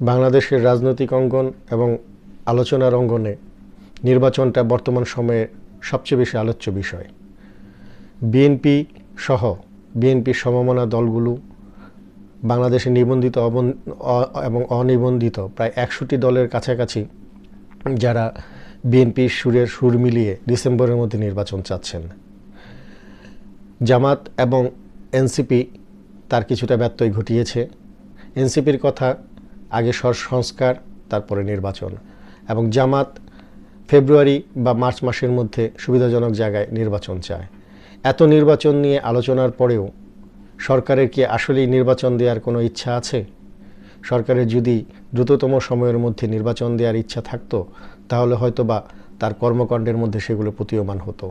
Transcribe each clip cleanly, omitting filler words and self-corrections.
বাংলাদেশের রাজনৈতিক অঙ্গন এবং আলোচনার অঙ্গনে নির্বাচনটা বর্তমান সময়ে সবচেয়ে বেশি আলোচ্য বিষয়। বিএনপি সহ বিএনপির সমমনা দলগুলো বাংলাদেশে নিবন্ধিত এবং অনিবন্ধিত প্রায় ১০০টি দলের কাছাকাছি যারা বিএনপির সুরের সুর মিলিয়ে ডিসেম্বরের মধ্যে নির্বাচন চাচ্ছেন। জামাত এবং এনসিপি তার কিছুটা ব্যত্যয় ঘটিয়েছে। এনসিপির কথা আগে সংস্কার, তারপরে নির্বাচন, এবং জামাত ফেব্রুয়ারি বা মার্চ মাসের মধ্যে সুবিধাজনক জায়গায় নির্বাচন চায়। এত নির্বাচন নিয়ে আলোচনার পরেও সরকারের কি আসলেই নির্বাচন দেওয়ার কোনো ইচ্ছা আছে? সরকারের যদি দ্রুততম সময়ের মধ্যে নির্বাচন দেওয়ার ইচ্ছা থাকতো তাহলে হয়তোবা তার কর্মকাণ্ডের মধ্যে সেগুলো প্রতীয়মান হতো।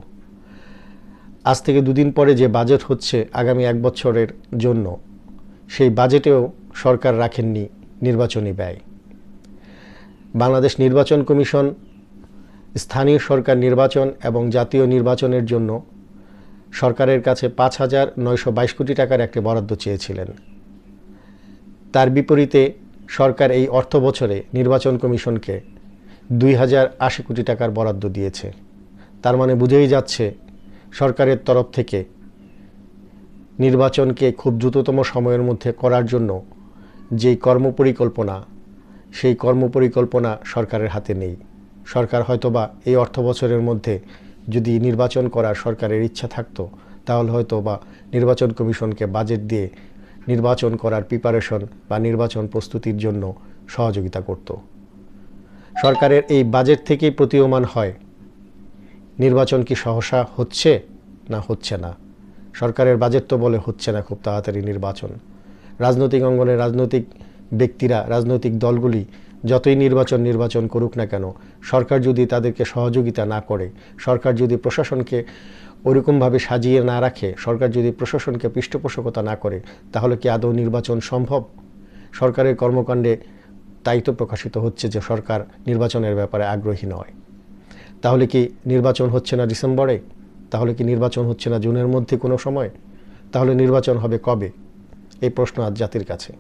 আজ থেকে দুদিন পরে যে বাজেট হচ্ছে আগামী 1 বছরের জন্য, সেই বাজেটেও সরকার রাখেননি নির্বাচনী ব্যয়। বাংলাদেশ নির্বাচন কমিশন স্থানীয় সরকার নির্বাচন এবং জাতীয় নির্বাচনের জন্য সরকারের কাছে ৫,৯২২ কোটি টাকার একটি বরাদ্দ চেয়েছিলেন। তার বিপরীতে সরকার এই অর্থ বছরে নির্বাচন কমিশনকে ২,০৮০ কোটি টাকার বরাদ্দ দিয়েছে। তার মানে বুঝেই যাচ্ছে সরকারের তরফ থেকে নির্বাচনকে খুব দ্রুততম সময়ের মধ্যে করার জন্য যেই কর্মপরিকল্পনা, সেই কর্মপরিকল্পনা সরকারের হাতে নেই। সরকার হয়তোবা এই অর্থ বছরের মধ্যে যদি নির্বাচন করার সরকারের ইচ্ছা থাকতো তাহলে হয়তো বা নির্বাচন কমিশনকে বাজেট দিয়ে নির্বাচন করার প্রিপারেশন বা নির্বাচন প্রস্তুতির জন্য সহযোগিতা করত। সরকারের এই বাজেট থেকেই প্রতীয়মান হয় নির্বাচন কি সহসা হচ্ছে না হচ্ছে না। সরকারের বাজেট তো বলে হচ্ছে না খুব তাড়াতাড়ি নির্বাচন। রাজনৈতিক অঙ্গনে রাজনৈতিক ব্যক্তিরা, রাজনৈতিক দলগুলি যতই নির্বাচন করুক না কেন, সরকার যদি তাদেরকে সহযোগিতা না করে, সরকার যদি প্রশাসনকে ওইরকমভাবে সাজিয়ে না রাখে, সরকার যদি প্রশাসনকে পৃষ্ঠপোষকতা না করে, তাহলে কি আদৌ নির্বাচন সম্ভব? সরকারের কর্মকাণ্ডে তাই তো প্রকাশিত হচ্ছে যে সরকার নির্বাচনের ব্যাপারে আগ্রহী নয়। তাহলে কি নির্বাচন হচ্ছে না ডিসেম্বরে? তাহলে কি নির্বাচন হচ্ছে না জুনের মধ্যে কোনো সময়? তাহলে নির্বাচন হবে কবে? এই প্রশ্ন আজ জাতির কাছে।